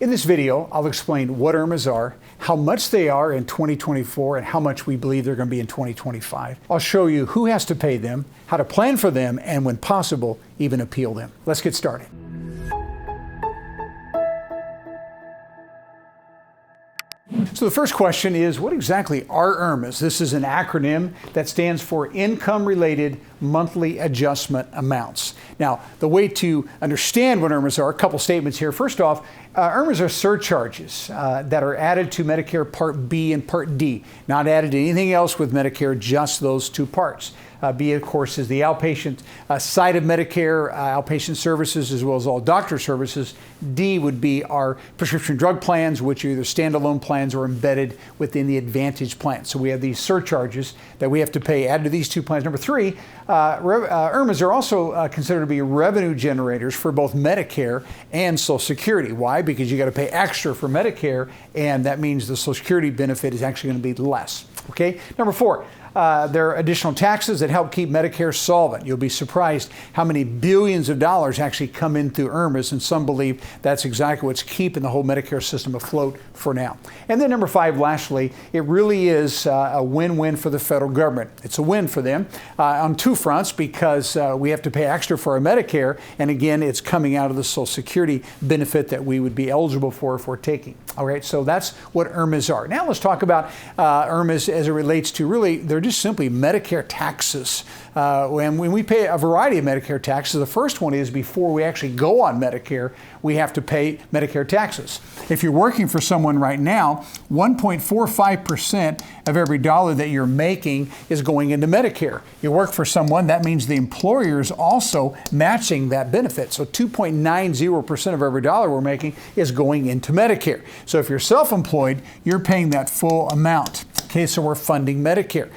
In this video, I'll explain what IRMAs are, how much they are in 2024, and how much we believe they're going to be in 2025. I'll show you who has to pay them, how to plan for them, and when possible, even appeal them. Let's get started. So the first question is, what exactly are IRMAs? This is an acronym that stands for Income-Related Monthly Adjustment Amounts. Now, the way to understand what IRMAs are, a couple statements here. First off, IRMAs are surcharges that are added to Medicare Part B and Part D, not added to anything else with Medicare, just those two parts. B, of course, is the outpatient side of Medicare, outpatient services, as well as all doctor services. D would be our prescription drug plans, which are either standalone plans or embedded within the Advantage plan. So we have these surcharges that we have to pay added to these two plans. Number three, IRMAs are also considered to be revenue generators for both Medicare and Social Security. Why? Because you got to pay extra for Medicare, and that means the Social Security benefit is actually going to be less. Okay. Number four. There are additional taxes that help keep Medicare solvent. You'll be surprised how many billions of dollars actually come in through IRMAs, and some believe that's exactly what's keeping the whole Medicare system afloat for now. And then number five, lastly, it really is a win-win for the federal government. It's a win for them on two fronts, because we have to pay extra for our Medicare, and again, it's coming out of the Social Security benefit that we would be eligible for if we're taking. All right, so that's what IRMAs are. Now let's talk about IRMAs as it relates to really, they're just simply Medicare taxes. When we pay a variety of Medicare taxes, the first one is before we actually go on Medicare, we have to pay Medicare taxes. If you're working for someone right now, 1.45% of every dollar that you're making is going into Medicare. You work for someone, that means the employer is also matching that benefit. So 2.90% of every dollar we're making is going into Medicare. So if you're self-employed, you're paying that full amount. Okay, so we're funding Medicare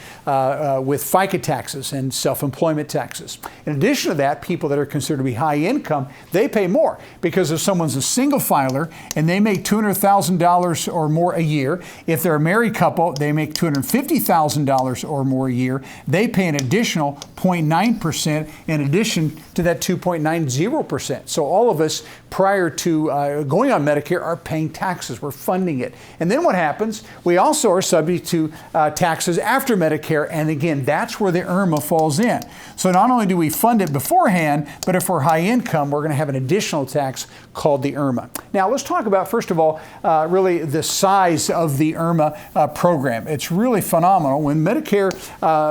with FICA taxes and self-employment taxes. In addition to that, people that are considered to be high income, they pay more, because if someone's a single filer and they make $200,000 or more a year, if they're a married couple, they make $250,000 or more a year, they pay an additional 0.9% in addition to that 2.90%. So all of us, prior to going on Medicare, are paying taxes. We're funding it. And then what happens? We also are subject to taxes after Medicare, and again, that's where the IRMA falls in. So not only do we fund it beforehand, but if we're high income, we're going to have an additional tax called the IRMA. Now let's talk about, first of all, really the size of the IRMA program. It's really phenomenal. When Medicare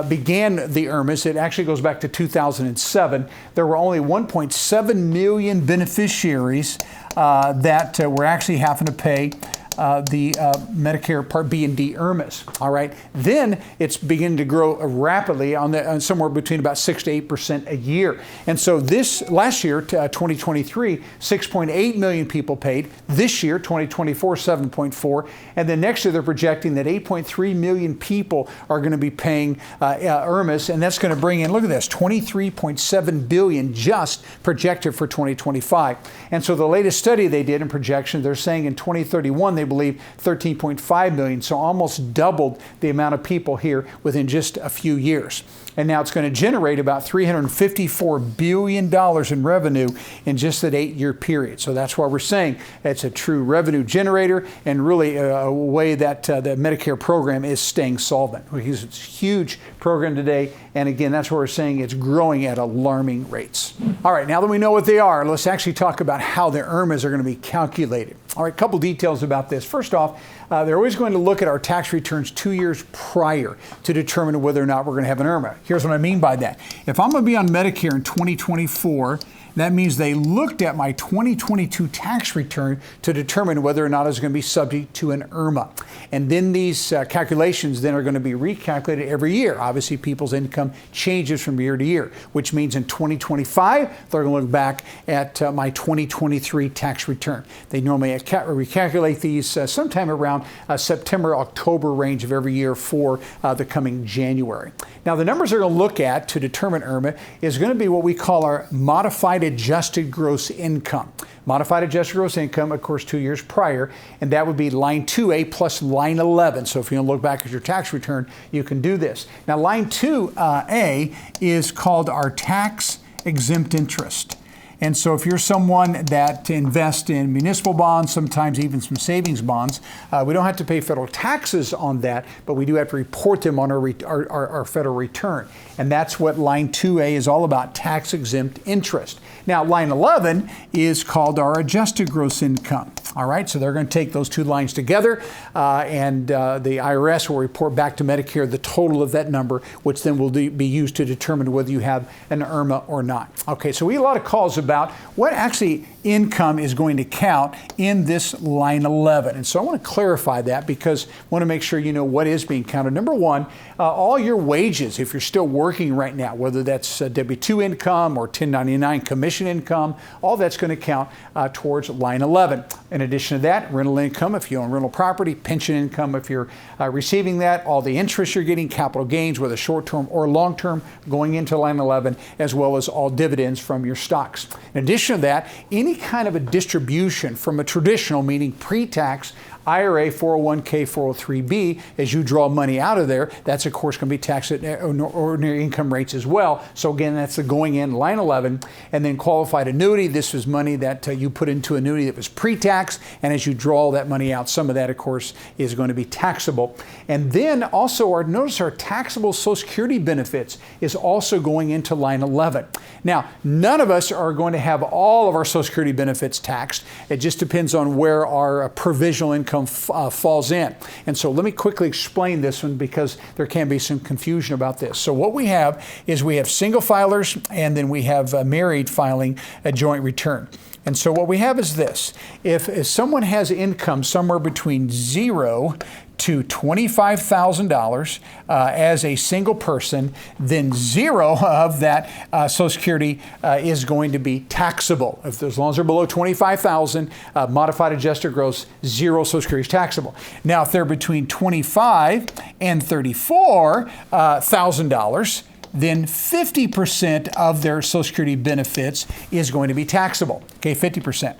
began the IRMAs, it actually goes back to 2007. There were only 1.7 million beneficiaries that were actually having to pay the Medicare Part B and D IRMAs. All right. Then it's beginning to grow rapidly on somewhere between about 6 to 8% a year. And so this last year, 2023, 6.8 million people paid. This year, 2024, 7.4. And then next year, they're projecting that 8.3 million people are going to be paying IRMAs, and that's going to bring in, look at this, 23.7 billion just projected for 2025. And so the latest study they did in projections, they're saying in 2031, they believe 13.5 million, so almost doubled the amount of people here within just a few years. And now it's going to generate about $354 billion in revenue in just that 8-year period. So that's why we're saying it's a true revenue generator, and really a way that the Medicare program is staying solvent. Because it's a huge program today, and again, that's why we're saying it's growing at alarming rates. All right, now that we know what they are, let's actually talk about how the IRMAs are going to be calculated. All right, a couple details about this. First off, they're always going to look at our tax returns 2 years prior to determine whether or not we're going to have an IRMA. Here's what I mean by that. If I'm going to be on Medicare in 2024, that means they looked at my 2022 tax return to determine whether or not I was going to be subject to an IRMA. And then these calculations then are going to be recalculated every year. Obviously, people's income changes from year to year, which means in 2025, they're going to look back at my 2023 tax return. They normally recalculate these sometime around September, October range of every year for the coming January. Now, the numbers they're going to look at to determine IRMA is going to be what we call our modified adjusted gross income. Modified adjusted gross income, of course, 2 years prior, and that would be line 2A plus line 11. So if you want to look back at your tax return, you can do this. Now, line 2A is called our tax exempt interest. And so if you're someone that invests in municipal bonds, sometimes even some savings bonds, we don't have to pay federal taxes on that, but we do have to report them on our federal return. And that's what line 2A is all about, tax-exempt interest. Now, line 11 is called our adjusted gross income. All right, so they're going to take those two lines together, and the IRS will report back to Medicare the total of that number, which then will be used to determine whether you have an IRMA or not. Okay, so we get a lot of calls about what actually income is going to count in this line 11. And so I want to clarify that because I want to make sure you know what is being counted. Number one, all your wages, if you're still working right now, whether that's W-2 income or 1099 commission income, all that's going to count towards line 11. In addition to that, rental income, if you own rental property, pension income, if you're receiving that, all the interest you're getting, capital gains, whether short-term or long-term, going into line 11, as well as all dividends from your stocks. In addition to that, any kind of a distribution from a traditional, meaning pre-tax, IRA, 401k, 403b, as you draw money out of there, that's of course going to be taxed at ordinary income rates as well. So again, that's the going in line 11. And then qualified annuity, this was money that you put into annuity that was pre-tax, and as you draw that money out, some of that of course is going to be taxable. And then also notice our taxable Social Security benefits is also going into line 11. Now, none of us are going to have all of our Social Security benefits taxed. It just depends on where our provisional income falls in. And so let me quickly explain this one because there can be some confusion about this. So what we have is we have single filers, and then we have married filing a joint return. And so what we have is this. If someone has income somewhere between $0 to $25,000 as a single person, then 0 of that Social Security is going to be taxable. As long as they're below $25,000, modified adjusted gross, 0 Social Security is taxable. Now, if they're between $25,000 and $34,000, then 50% of their Social Security benefits is going to be taxable. Okay, 50%.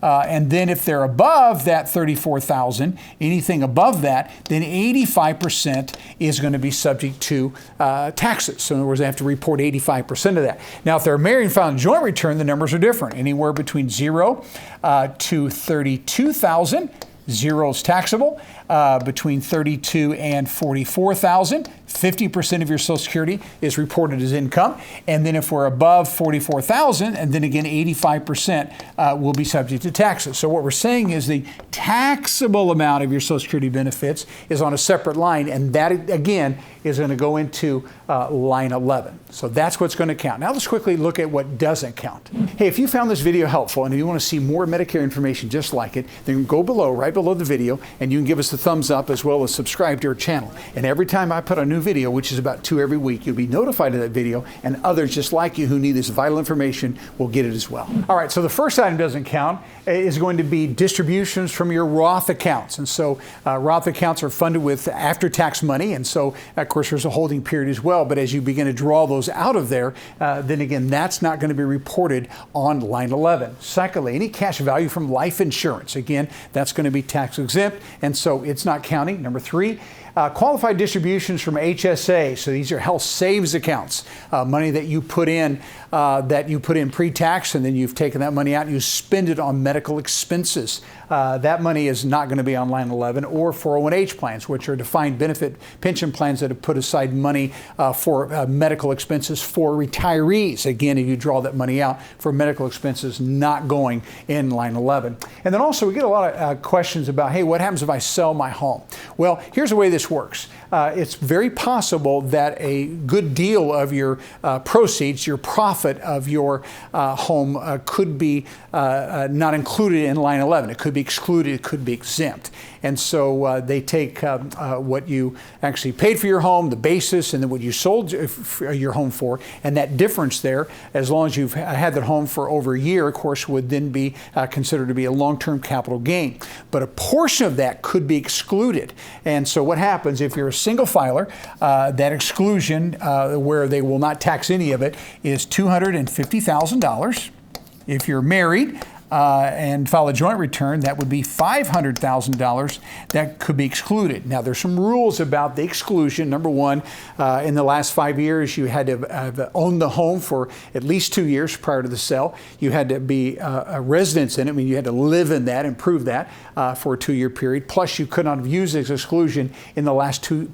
And then if they're above that $34,000, anything above that, then 85% is going to be subject to taxes. So in other words, they have to report 85% of that. Now, if they're married and filing a joint return, the numbers are different. Anywhere between 0 to $32,000, 0 is taxable. Between $32,000 and $44,000, 50% of your Social Security is reported as income. And then if we're above $44,000, and then again 85% will be subject to taxes. So what we're saying is the taxable amount of your Social Security benefits is on a separate line, and that again is going to go into line 11. So that's what's going to count. Now let's quickly look at what doesn't count. Hey, if you found this video helpful and you want to see more Medicare information just like it, then go below, right below the video, and you can give us the thumbs up as well as subscribe to our channel. And every time I put a new video, which is about 2 every week, you'll be notified of that video, and others just like you who need this vital information will get it as well. All right, so the first item doesn't count is going to be distributions from your Roth accounts. And so Roth accounts are funded with after-tax money, and so of course there's a holding period as well, but as you begin to draw those out of there, then again, that's not going to be reported on line 11. Secondly, any cash value from life insurance, again, that's going to be tax exempt, and so it's not counting. Number 3, qualified distributions from HSA. So these are health saves accounts, money that you put in pre-tax, and then you've taken that money out and you spend it on medical expenses. That money is not going to be on line 11, or 401h plans, which are defined benefit pension plans that have put aside money for medical expenses for retirees. Again, if you draw that money out for medical expenses, not going in line 11. And then also we get a lot of questions about, hey, what happens if I sell my home? Well, here's the way this works. It's very possible that a good deal of your proceeds, your profit of your home could be not included in line 11. It could be excluded, it could be exempt. And so they take what you actually paid for your home, the basis, and then what you sold your home for, and that difference there, as long as you've had that home for over a year, of course, would then be considered to be a long-term capital gain. But a portion of that could be excluded. And so what happens if you're a single filer, that exclusion where they will not tax any of it is $250,000. If you're married, and file a joint return, that would be $500,000 that could be excluded. Now, there's some rules about the exclusion. Number one, in the last 5 years, you had to have owned the home for at least 2 years prior to the sale. You had to be a resident in it. I mean, you had to live in that and prove that for a 2-year period. Plus, you could not have used this exclusion in the last 2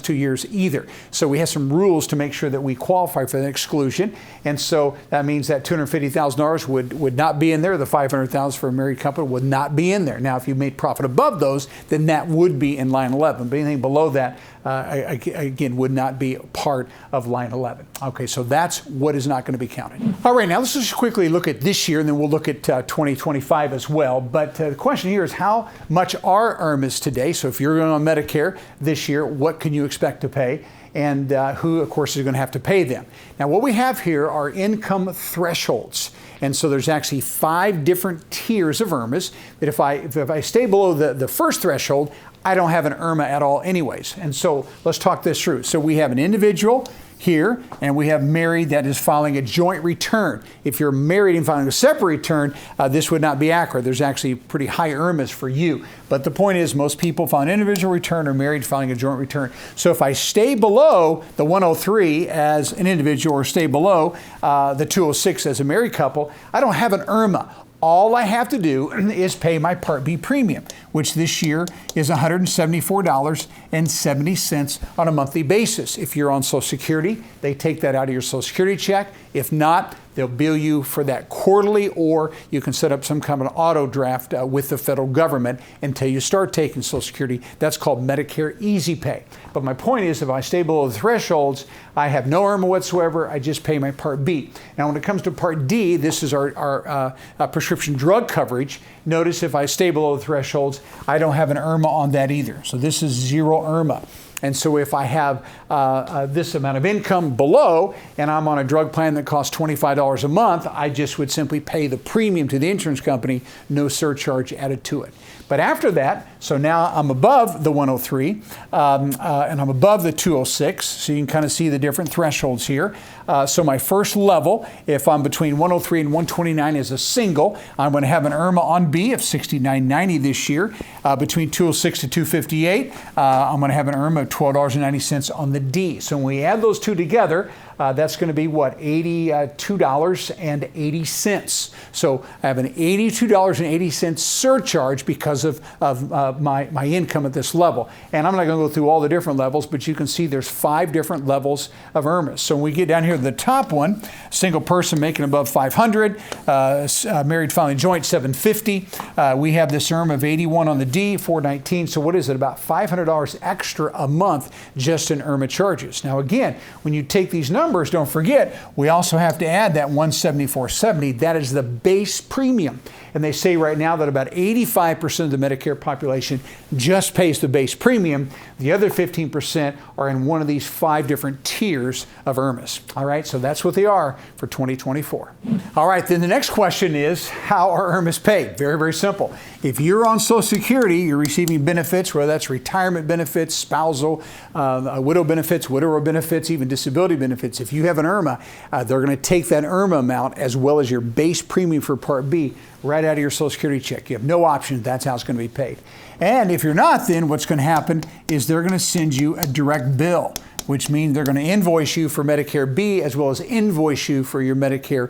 years either. So we have some rules to make sure that we qualify for the exclusion. And so that means that $250,000 would not be in there. The $500,000 for a married couple would not be in there. Now, if you made profit above those, then that would be in line 11. But anything below that, again, would not be part of line 11. Okay, so that's what is not going to be counted. All right, now let's just quickly look at this year, and then we'll look at 2025 as well. But the question here is, how much are IRMAs today? So if you're going on Medicare this year, what can you expect to pay? And who, of course, is going to have to pay them. Now, what we have here are income thresholds. And so there's actually 5 different tiers of IRMAs that if I stay below the first threshold, I don't have an IRMA at all anyways. And so let's talk this through. So we have an individual here, and we have married that is filing a joint return. If you're married and filing a separate return, this would not be accurate. There's actually pretty high IRMAs for you. But the point is, most people file an individual return or married filing a joint return. So if I stay below the 103 as an individual or stay below the 206 as a married couple, I don't have an IRMA. All I have to do is pay my Part B premium, which this year is $174.70 on a monthly basis. If you're on Social Security, they take that out of your Social Security check. If not, they'll bill you for that quarterly, or you can set up some kind of an auto draft with the federal government until you start taking Social Security. That's called Medicare Easy Pay. But my point is, if I stay below the thresholds, I have no IRMA whatsoever. I just pay my Part B. Now, when it comes to Part D, this is our prescription drug coverage. Notice if I stay below the thresholds, I don't have an IRMA on that either. So this is zero IRMA. And so if I have this amount of income below and I'm on a drug plan that costs $25 a month, I just would simply pay the premium to the insurance company, no surcharge added to it. But after that, so now I'm above the 103 and I'm above the 206, so you can kind of see the different thresholds here. So my first level, if I'm between 103 and 129 as a single, I'm going to have an IRMA on B of $69.90 this year. Between 206 to 258, I'm going to have an IRMA of $12.90 on the D. So when we add those two together, that's going to be what? $82.80. So I have an $82.80 surcharge because of my income at this level. And I'm not going to go through all the different levels, but you can see there's 5 different levels of IRMAs. So when we get down here to the top one, single person making above $500, married filing joint $750. We have this IRMA of 81 on the D, $419. So what is it? About $500 extra a month just in IRMA charges. Now again, when you take these numbers, don't forget, we also have to add that $174.70. That is the base premium. And they say right now that about 85% of the Medicare population just pays the base premium. The other 15% are in one of these 5 different tiers of IRMAs. All right, so that's what they are for 2024. All right, then the next question is, how are IRMAs paid? Very, very simple. If you're on Social Security, you're receiving benefits, whether that's retirement benefits, spousal, widow benefits, widower benefits, even disability benefits. If you have an IRMA, they're going to take that IRMA amount as well as your base premium for Part B right out of your Social Security check. You have no option. That's how it's going to be paid. And if you're not, then what's going to happen is they're going to send you a direct bill, which means they're going to invoice you for Medicare B as well as invoice you for your Medicare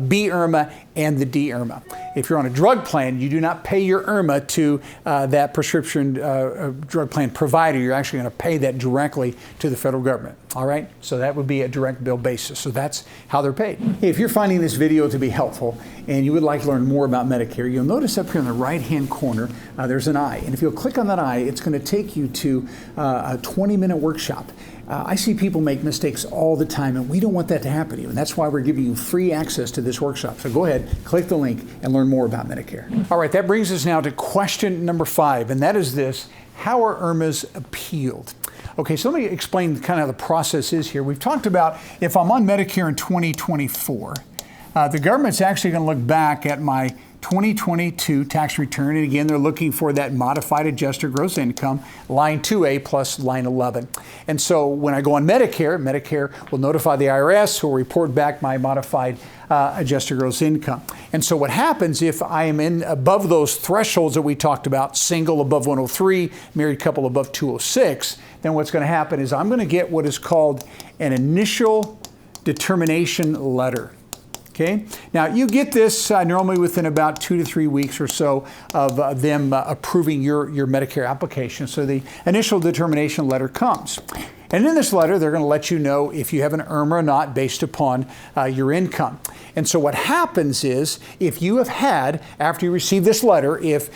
B IRMA and the D IRMA. If you're on a drug plan, you do not pay your IRMA to that prescription drug plan provider. You're actually going to pay that directly to the federal government. All right, so that would be a direct bill basis. So that's how they're paid. If you're finding this video to be helpful and you would like to learn more about Medicare, you'll notice up here in the right-hand corner, there's an I. And if you'll click on that I, it's going to take you to a 20-minute workshop. I see people make mistakes all the time, and we don't want that to happen to you. And that's why we're giving you free access to this workshop. So go ahead, click the link, and learn more about Medicare. All right, that brings us now to question number 5, and that is this: how are IRMAs appealed? Okay, so let me explain kind of how the process is here. We've talked about if I'm on Medicare in 2024, the government's actually going to look back at my 2022 tax return. And again, they're looking for that modified adjusted gross income, line 2A plus line 11. And so when I go on Medicare, Medicare will notify the IRS, who will report back my modified adjusted gross income. And so what happens if I am in above those thresholds that we talked about, single above 103, married couple above 206, then what's going to happen is I'm going to get what is called an initial determination letter. Okay. Now you get this normally within about 2 to 3 weeks or so of them approving your Medicare application. So the initial determination letter comes. And in this letter, they're going to let you know if you have an IRMA or not based upon your income. And so what happens is if you have had, after you receive this letter, if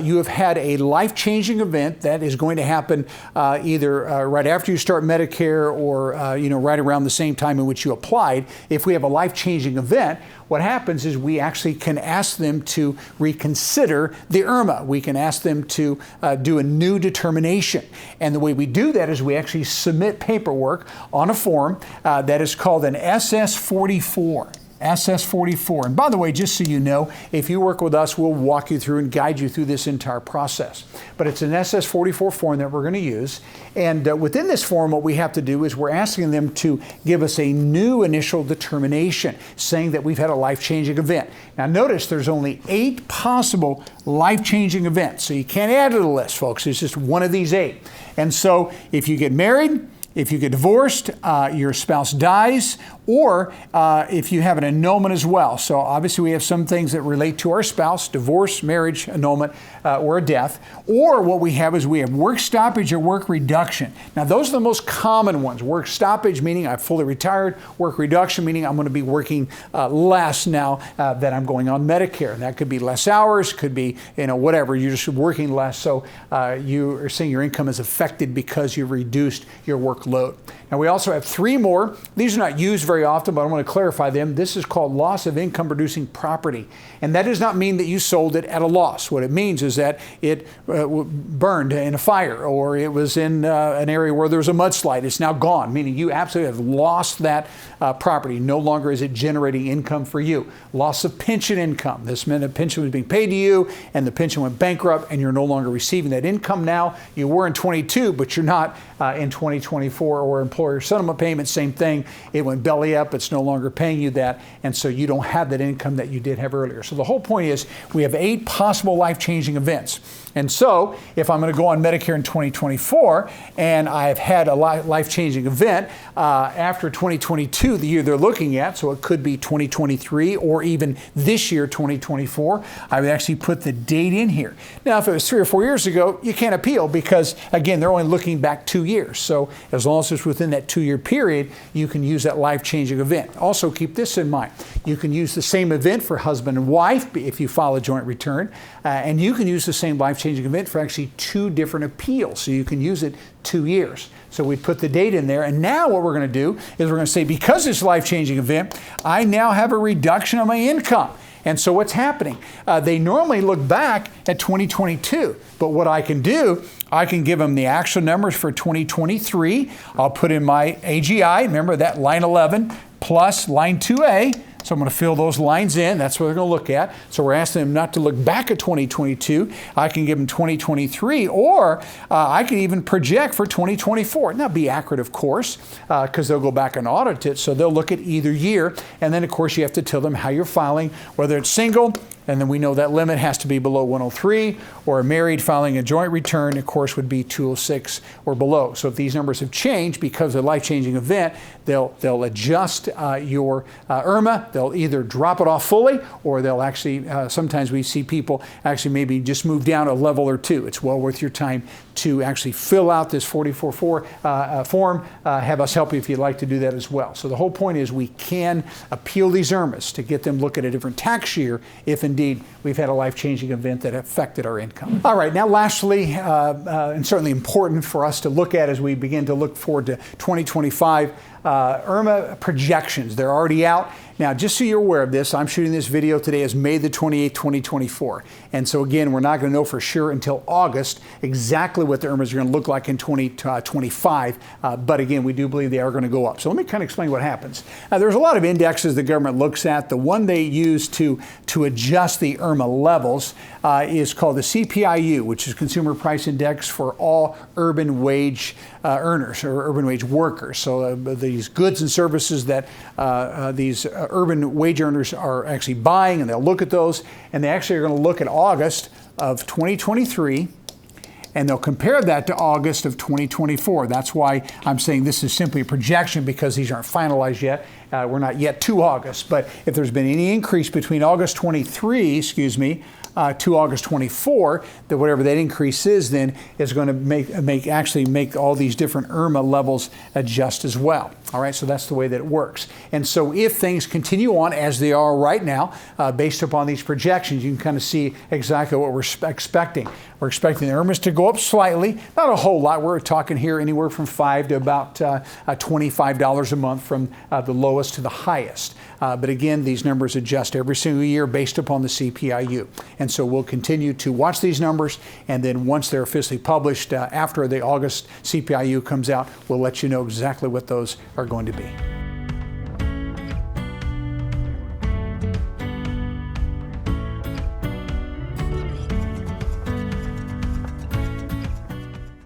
you have had a life-changing event that is going to happen either right after you start Medicare or right around the same time in which you applied, if we have a life-changing event, what happens is we actually can ask them to reconsider the IRMA. We can ask them to do a new determination. And the way we do that is we actually submit paperwork on a form that is called an SS-44. SS-44. And by the way, just so you know, if you work with us, we'll walk you through and guide you through this entire process. But it's an SS-44 form that we're going to use. And within this form, what we have to do is we're asking them to give us a new initial determination, saying that we've had a life-changing event. Now notice there's only 8 possible life-changing events. So you can't add to the list, folks. It's just one of these 8. And so if you get married, if you get divorced, your spouse dies, or if you have an annulment as well. So obviously we have some things that relate to our spouse: divorce, marriage, annulment, or a death. Or what we have is we have work stoppage or work reduction. Now those are the most common ones. Work stoppage, meaning I'm fully retired. Work reduction, meaning I'm going to be working less now that I'm going on Medicare. And that could be less hours, could be whatever. You're just working less, so you are saying your income is affected because you've reduced your workload. Now we also have 3 more. These are not used very often, but I want to clarify them. This is called loss of income producing property. And that does not mean that you sold it at a loss. What it means is that it burned in a fire, or it was in an area where there was a mudslide. It's now gone, meaning you absolutely have lost that property. No longer is it generating income for you. Loss of pension income. This meant a pension was being paid to you and the pension went bankrupt and you're no longer receiving that income now. You were in 22, but you're not in 2024. Or employer settlement payment, same thing. It went belly up. It's no longer paying you that. And so you don't have that income that you did have earlier. So the whole point is we have 8 possible life-changing events. And so if I'm going to go on Medicare in 2024 and I have had a life-changing event after 2022, the year they're looking at, so it could be 2023 or even this year, 2024, I would actually put the date in here. Now, if it was 3 or 4 years ago, you can't appeal because, again, they're only looking back 2 years. So as long as it's within that 2-year period, you can use that life-changing event. Also, keep this in mind. You can use the same event for husband and wife if you file a joint return, and you can use the same life-changing event for actually 2 different appeals. So you can use it 2 years. So we put the date in there, and now what we're going to do is we're going to say, because it's a life-changing event, I now have a reduction of my income. And so what's happening? They normally look back at 2022, but what I can do, I can give them the actual numbers for 2023. I'll put in my AGI, remember that line 11 plus line 2A. So I'm going to fill those lines in. That's what they're going to look at. So we're asking them not to look back at 2022. I can give them 2023, or I can even project for 2024. Now, be accurate, of course, because they'll go back and audit it. So they'll look at either year. And then, of course, you have to tell them how you're filing, whether it's single, and then we know that limit has to be below 103, or married filing a joint return, of course, would be 206 or below. So if these numbers have changed because of a life-changing event, they'll adjust your IRMA. They'll either drop it off fully, or they'll actually, sometimes we see people actually maybe just move down a level or 2. It's well worth your time to actually fill out this 44-4 form. Have us help you if you'd like to do that as well. So the whole point is we can appeal these IRMAs to get them look at a different tax year if indeed we've had a life-changing event that affected our income. All right, now lastly, and certainly important for us to look at as we begin to look forward to 2025, IRMA projections. They're already out. Now, just so you're aware of this, I'm shooting this video today as May the 28th, 2024. And so again, we're not going to know for sure until August exactly what the IRMAs are going to look like in 2025. But again, we do believe they are going to go up. So let me kind of explain what happens. There's a lot of indexes the government looks at. The one they use to adjust the IRMA levels is called the CPIU, which is Consumer Price Index for all urban wage earners or urban wage workers. So these goods and services that these urban wage earners are actually buying, and they'll look at those, and they actually are going to look at August of 2023, and they'll compare that to August of 2024. That's why I'm saying this is simply a projection, because these aren't finalized yet. We're not yet to August, but if there's been any increase between August 23, to August 24, that whatever that increase is then is going to make all these different IRMA levels adjust as well. All right, so that's the way that it works. And so if things continue on as they are right now, based upon these projections, you can kind of see exactly what we're expecting. We're expecting the IRMAs to go up slightly, not a whole lot. We're talking here anywhere from $5 to about $25 a month from the lowest to the highest. But again, these numbers adjust every single year based upon the CPIU. And so we'll continue to watch these numbers, and then once they're officially published, after the August CPIU comes out, we'll let you know exactly what those are going to be.